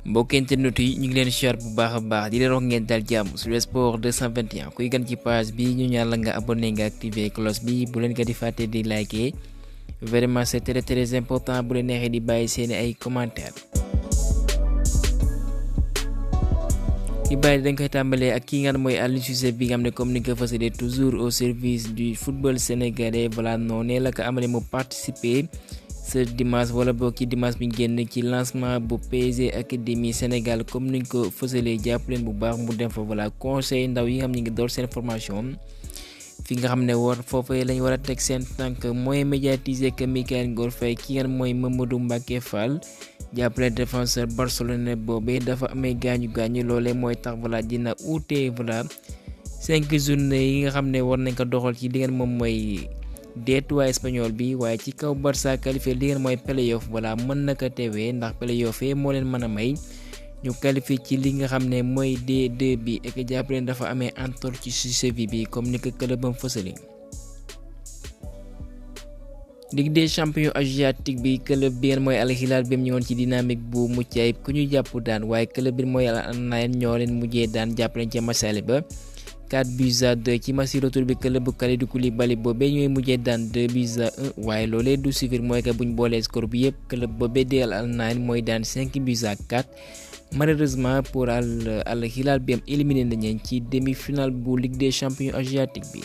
mbokk internet yi ñu ngi leen share bu baax a baax di leen wax ngeen dal jàmm sur sport 221 kuy gan ci page bi ñu ñaan la nga abonné nga activer cloche bi bu leen ko di fàtte di liker vraiment c'est très important bu leen neexee di bàyyi seeni ay commentaires. xibaar yi dañ koy tàmbalee ak ki nga xam mooy Aliou Cissé bi nga xam ne comme ni ko fasalee toujours au service du football sénégalais voilà noonu la ko amalee mu participer ce dimanche wala boog ci dimanche bi génn ci lancement bu PSG Académie Sénégal comme ni ñu ko fësalee jàpp leen bu baax mu dem fa voilà conseil ndaw yi nga xam ñu ngi door seen formation fi nga xam ne foofee lañ war a teg seen tànk mooy médiatiser que Mikayil Ngor Faye ki nga mooy Mamadou Mbacké Fall jàppale défenseur Barcelone boobee dafa amee gaañu loolee mooy tax voilà dina uute voilà 5 journées yi nga xam ne war nañ ko doxal ci li ngeen moom mooy déetuwaay espagnol bi waaye ci kaw Barça qualifié li ngeen mooy playoff voilà mën na ko teewee ndax playoff moo leen mën a may ñu qualifié ci li nga xam ne mooy D2 bi et que jàpp leen dafa amee entor ci Séville bi comme ni ko clubam fësale. Ligue des champions asiatique bi club bi ngeen mooy Al Hilal bi mu ñëwoon ci dynamique bu mucc ayib ku ñu jàpp daan waaye club bi mooy Al Nassr ñoo leen mujjee daan jàpp leen ca masale ba 4-2 ci match retour bi club bu Kalidou Koulibaly boobee ñooy mujjee daan 2-1 waaye loolee du suffire mooy que buñ boolee score bi yëpp club boobee di Al Nassr mooy daan 5-4 malheureusement pour Al Hilal bi am éliminé nañu ci demi-finale bu Ligue des champions asiatique bi.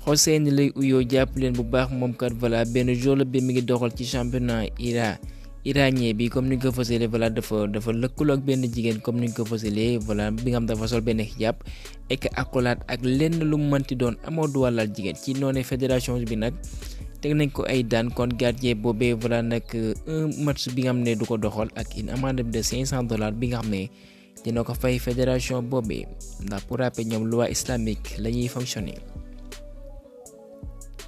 Hossein lay uyoo jàpp leen bu baax moom kat voilà benn jour la bi mi ngi doxal ci championnat iranien bi comme ni nga ko fësalee voilà dafa lëkkaloo ak benn jigéen comme ni nga ko fësalee voilà bi nga xam dafa sol benn hijab et accolade ak lenn lu mu mënti doon amoo du wàllal jigéen ci noonu fédération bi nag teg nañ ko ay daan kon gardien boobee voilà nag un match bi nga xam ne du ko doxal ak une amende de $500 bi nga xam ne dina ko fay fédération boobee ndax pour rappel ñoom loi islamique la ñuy fonctionner.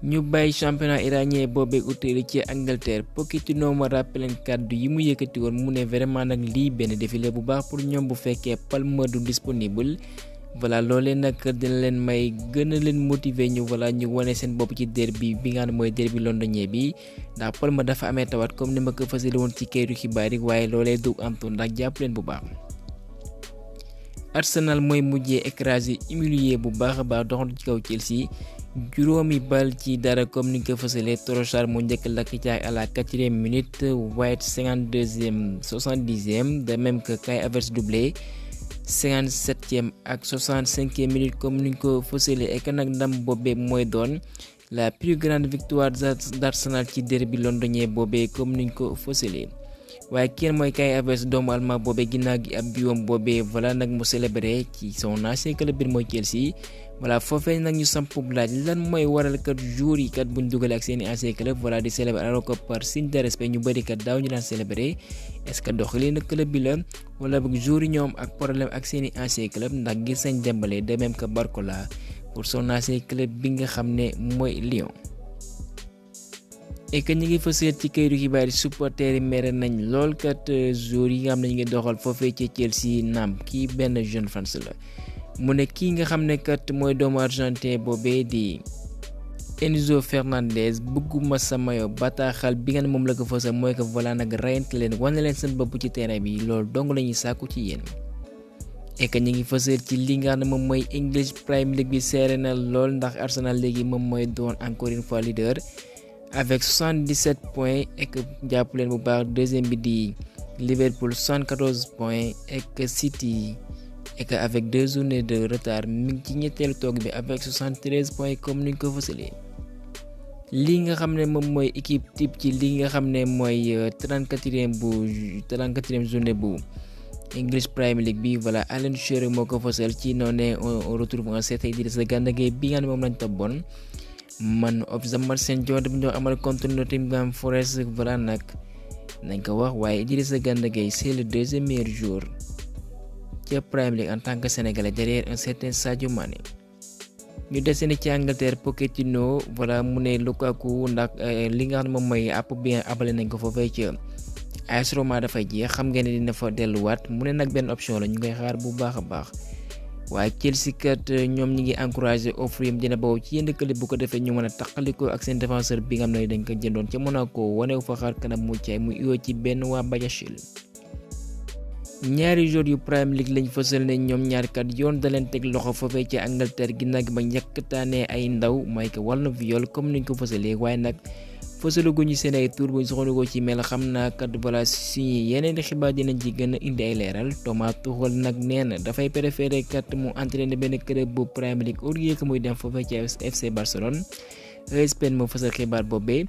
ñu bàyyi championnat iranien boobee utali ci Angleterre Pochettino ma rappelé kàddu yi mu yëkkati woon mu ne vraiment nag lii benn défilé bu baax pour ñoom bu fekkee Palmer du disponible voilà loolee nag dina leen may gën a leen motiver ñu voilà ñu wane seen bopp ci derby bi nga xam ne mooy derby londonien bi ndax Palmer dafa amee tawat comme ni ma ko fasale woon ci kayitu xibaar yi waaye loolee du antu ndax jàpp leen bu baax. Arsenal mooy mujjee écrasé humilié bu baax a baax doxantu ci kaw Chelsea. juróomi bal ci dara comme ni nga ko fësalee Trossard mu njëkk lakk caay à la 4e minute White 52e 70e de même que Kai Havertz doublé 57e ak 65e minute comme ni nga ko fësalee et que nag ndam boobee mooy doon la plus grande victoire d'Arsenal ci derby londonien boobee comme ni nga ko fësalee waaye kenn mooy Kai Havertz doomu allemand boobee ginnaaw gi ab biwam boobee voilà nag mu célébré ci son ancien club bi mooy Chelsea. voilà foofee nag ñu samp laaj lan mooy waral kat jour yi kat buñ dugale ak seeni ancien club voilà di célébrer alors que par signe de respect ñu bëri kat daaw ñu daan célébrer est-ce que doxalee na club bi la wala boog jour yi ñoom ak problème ak seeni ancien club ndax gis nañ Dembélé de même que Barcola pour son ancien club bi nga xam ne mooy Lyon. et que ñu ngi fësal ci kayitu xibaar yi supporters yi mere nañ lool kat jour yi nga xam ne ñu ngi doxal foofee ci Chelsea naam kii benn jeune France la. mu ne kii nga xam ne kat mooy doomu argentin boobee di Enzo Fernandez bëgguma sama yo bataaxal bi nga ne moom la ko fësal mooy que voilà nag reyante leen wane leen seen bopp ci terrain bi loolu dong la ñuy sàkku ci yéen. et que ñu ngi fësal ci li nga xam ne moom mooy English Premier League bi seere na lool ndax Arsenal léegi moom mooy doon encore une fois leader avec 77 points et que jàpp leen bu baax deuxième bi di Liverpool 74 points et que City. et que avec 2 journées de retard mi ngi ci ñetteelu toog bi avec 73 points comme ni ñu ko fësalee lii nga xam ne moom mooy équipe type ci li nga xam ne mooy 34e journée bu English Premier League bi voilà Alan Shearer moo ko fësal ci noonu on retrouve un certain Idrissa Gana Gueye bi nga xam ne moom lañ toppoon man of the match seen joonte bi ñoo amal contre Nottingham Forest voilà nag nañ ko wax waaye Idrissa Gana Gueye c'est le deuxième meilleur joueur ci Premier League en tant que sénégalais derrière un certain Sadio Mané. ñu desee ci Angleterre Pochettino voilà mu ne Lukaku ndax li nga xam ne moom mooy àpp bien abale nañ ko foofee ci AS Roma dafay jeex xam ngeen ne dina fa delluwaat mu ne nag benn option la ñu koy xaar bu baax a baax waaye Chelsea kat ñoom ñi ngi encouragé offre yam dina bawoo ci yenn club bu ko defee ñu mën a taqalikoo ak seen défenseur bi nga xam ne dañ ko jëndoon ca Monaco wanewu fa xar kanam mu caay mu uyoo ci benn waa Bajacil. ñaari joueurs yu Premier League lañ fësal ne ñoom ñaar kat yoon da leen teg loxo foofee ci Angleterre ginnaaw gi ba njëkkataanee ay ndaw mooy que wàllu viol comme niñ ko fësalee waaye nag fësalaguñu seen ay tour buñ soxla ci mel xam naa kat voilà si yeneen xibaar dinañ ci gën a indi ay leeral. Thomas Tuchel nag nee na dafay préféré kat mu entraîné benn club bu Premier League au lieu que muy dem foofee ci FC Barcelone. ESPN moo fësal xibaar boobee.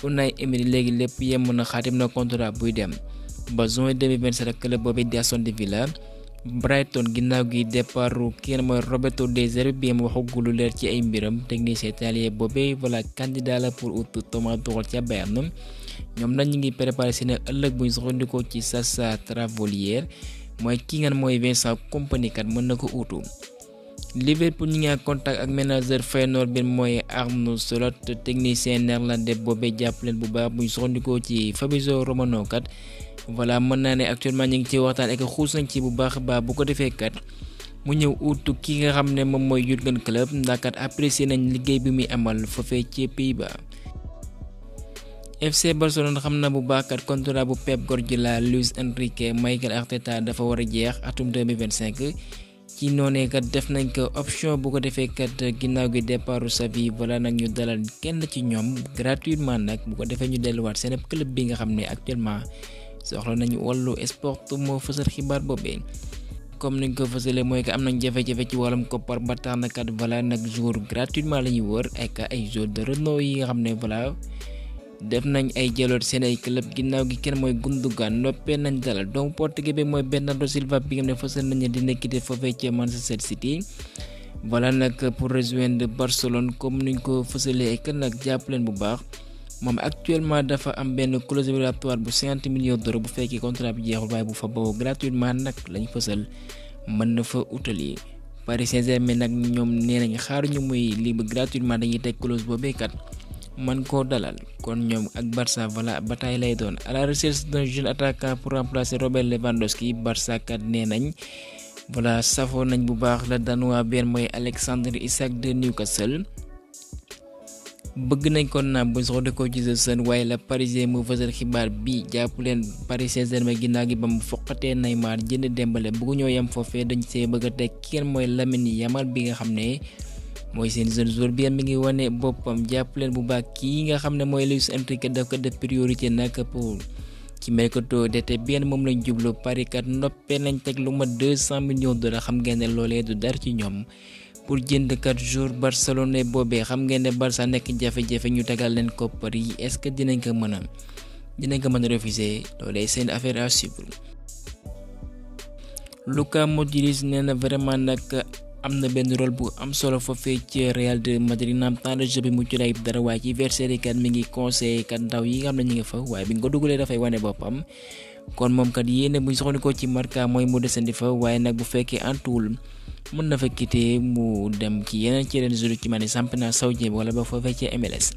Unai Emery léegi lépp yem na xaatim na contrat buy dem ba juin 2027 ak club boobee di Aston Villa. Brighton ginnaaw gi départu kenn mooy Roberto De Zerbi bi waxagul lu leer ci ay mbiram technicien italien boobee voilà candidat la pour ut Thomas Tuchel ca Bayern. ñoom nag ñu ngi préparé seen ëllëg bu ñu soxandikoo ci Sasa Travoliere mooy ki nga mooy Vincent Kompany kat mën na ko utu. Liverpool ñi ngi en contact ak manager Feyenoord bi mooy Arne Slot technicien néerlandais boobee jàpp leen bu baax bu ñu soxandikoo ci Fabrizio Romano kat. voilà mën naa ne actuellement ñu ngi ci waxtaan ak xuus nañ ci bu baax a baax bu ko defee kat mu ñëw utu ki nga xam ne moom mooy Jurgen Klopp ndax kat apprécié nañ liggéey bi muy amal foofee ci Pays-Bas. FC Barcelone xam na bu baax kat contrat bu Pep Guardiola Luis Enrique Mikel Arteta dafa war a jeex atum 2025 ci noonee kat def nañ ko option bu ko defee kat ginnaaw gi départu Xavi voilà nag ñu dalal kenn ci ñoom gratuitement nag bu ko defee ñu delluwaat seen club bi nga xam ne actuellement. soxla nañu wàllu sport moo fësal xibaar boobee comme niñ ko fësalee mooy que am nañ jafe-jafe ci wàllum koppar ba tax na kat voilà nag jour gratuitement la ñuy wër ak ay joueurs de renom yi nga xam ne voilà def nañ ay jëloot seen ay club ginnaaw gi kenn mooy Gundogan noppee nañ dalal doomu portugais bi mooy Bernardo Silva bi nga xam ne fësal nañu dina quitter foofee ci Manchester City. voilà nag pour rejoindre Barcelone comme niñ ko fësalee ak nag jàpp leen bu baax. moom actuellement dafa am benn clause obligatoire bu 50 millions d'euros bu fekkee contrat bi jeexul waaye bu fa bawoo gratuitement nag lañ fësal mën na fa utali. Paris Saint-Germain nag ñoom nee nañ xaaruñu muy libre gratuitement dañuy teg clause boobee kat man koo dalal kon ñoom ak Barça voilà bataille lay doon à la recherche d'un jeune attaquant pour remplacer Robert Lewandowski. Barça kat nee nañ voilà safoo nañ bu baax la Danois benn mooy Alexandre Isak de Newcastle. bëgg nañ kon naa bu soxla ko ci Sun waaye la Parisien mu fësal xibaar bi jàpp leen Paris Saint-Germain ginnaaw gi ba mu foqatee Neymar jënd Dembélé bëggu ñoo yem foofee dañ see bëgg a teg kenn mooy Lamine Yamal bi nga xam ne mooy seen jeune joueur bi mi ngi wane boppam jàpp leen bu baax kii nga xam ne mooy Luis Enrique daf ko def priorité nag pour ci mercato d'été bien moom lañ jublu Paris kat noppee nañ teg lu ma 200 millions de dollars xam ngeen ne loolee du dar ci ñoom. pour jënd 4 jours Barcelone boobee xam ngeen ne Barça nekk jafe-jafe ñu tegal leen koppar yi est-ce que dinañ ko mën a refuser loolee seen affaire à suivre. Luka Modric nee na vraiment nag am na benn rôle bu am solo foofee ci Real de Madrid naam temps de jeu bi mucc ayib dara waaye ci Versailles kat mi ngi conseillé kat ndaw yi nga xam ne ñu ngi fa waaye bi nga ko dugalee dafay wane boppam kon moom kat yéene bu ñu soxla ko ci Marca mooy mu desandi fa waaye nag bu fekkee antuwul mën na fa quitter mu dem ci yeneen joueurs ci mani championnat saoudien wala ba foofee ci MLS.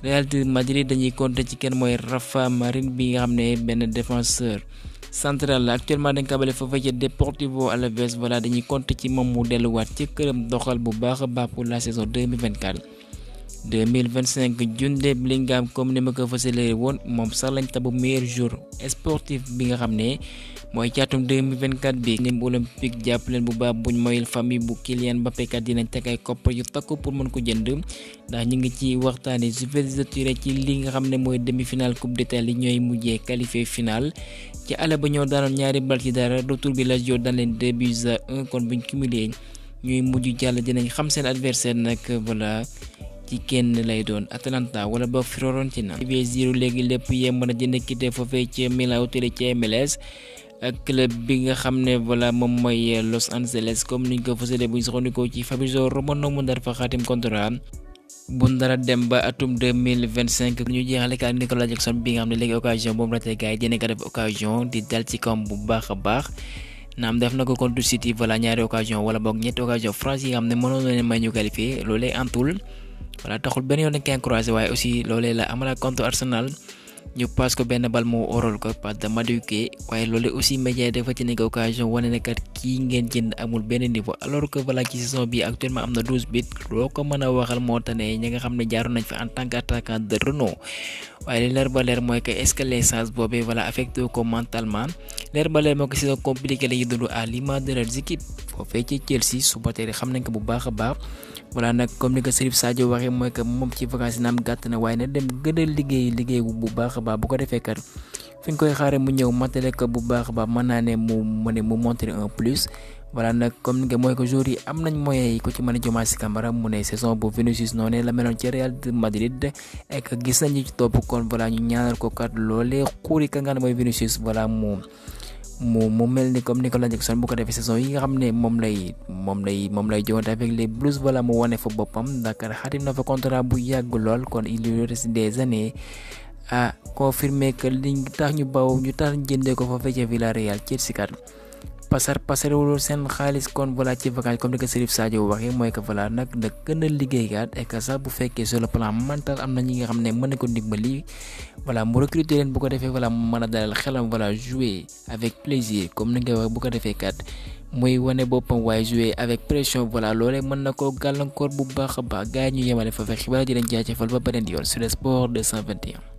Real de Madrid dañuy compter ci kenn mooy Rafa Marín bi nga xam ne benn défenseur central la actuellement dañ ko abale foofee ci Deportivo Alavés voilà dañuy compter ci moom mu delluwaat ci këram doxal bu baax a baax pour la saison 2024-2025 Jude Bellingham comme ni ma ko fësalee woon moom sax lañ tabu meilleur joueur sportif bi nga xam ne mooy caatum 2024 bi ni olympique jàpp leen bu baax buñ moyul famille bu Kylian Mbappé kat dinañ teg ay koppar yu takku pour mën ko jënd ndax ñu ngi ci waxtaane Juventus ci li nga xam ne mooy demi-finale coupe d'Italie ñooy mujjee qualifié final ci ale ba ñoo daanoon ñaari bal ci dara retour bi la joor daan leen 2-1 kon buñ cumulé ñuy mujj jàll dinañ xam seen adversaire nag voilà ci kenn lay doon Atalanta wala ba Fiorentina 0 léegi lépp yemb na dina quitté foofee ci Milan utile ci MLS ak club bi nga xam ne voilà moom mooy Los Angeles comme niñ ko fësalee bu ñu soxandikoo ci Fabrizio Romano mu ndar fa xaatim contrat bu ndara dem ba atum 2025 ñu jeexale ak Nicolas Jackson bi nga xam ne léegi occasion boobu ratee gars yi dina ko def occasion di dal ci kawam bu baax a baax naam def na ko contre City voilà ñaari occasion wala boog ñetti occasion France yi nga xam ne mënoon na leen may ñu qualifié loolee antul voilà taxul benn yoon dañ koy encouragé waaye aussi loolee la amala contre Arsenal ñu passe ko benn bal moo oral ko passe de Madueke waaye loolu aussi média dafa ci nekk occasion wane ne kat kii ngeen jënd amul benn niveau alors que voilà ci saison bi actuellement am na 12 buts loo ko mën a waxal moo tax ne ñi nga xam ne jaaroon nañ fa en tant qu'attaquant de renom waaye li leer ba leer mooy que est-ce que les chances boobee voilà affecté ko mentalement leer ba leer moo ko saison compliqué la ñuy dund à l'image de leurs équipes foofee ci Chelsea supporters yi xam nañ ko bu baax a baax voilà nag comme ni ko Serif Sadio waxee mooy que moom ci vacances yi naam gàtt na waaye na dem gën a liggéey bu baax a baax bu ko defee kat fi nga koy xaare mu ñëw matale ko bu baax a baax mën naa ne mu montrer un plus voilà nag comme ni nga mooy que joueurs yi am nañ moyens yi ko ci mën a Diomaye Camara mu ne saison bu Vinicius noonu la meloon ci Real de Madrid et que gis nañu ci topp kon voilà ñu ñaanal ko kat loolee xuuri ka nga ne mooy Vinicius voilà mu mel ni comme Nicolas Jackson bu ko defee saison yi nga xam ne moom lay joŋante avec les Blues voilà mu wane fa boppam Dakar xatim na fa contrat bu yàgg lool kon il lui reste des années à confirmer que li tax ñu jëndee ko fa fecc Villarreal Chelsea kat pasarewul seen xaalis kon voilà ci vacances comme ni ko Serif Sadio waxee mooy que voilà nag da gën a liggéeykat et que sax bu fekkee sur le plan mental am na ñi nga xam ne mën na ko dimbali voilà mu recruter leen bu ko defee voilà mu mën a dalal xelam voilà jouer avec plaisir comme ni nga wax bu ko defee kat muy wane boppam waaye jouer avec pression voilà loolee mën na ko gàllankoor bu baax a baax gars yi ñu yemale fa fekk xibaar di leen jaajëfal ba beneen yoon sur le sport 221.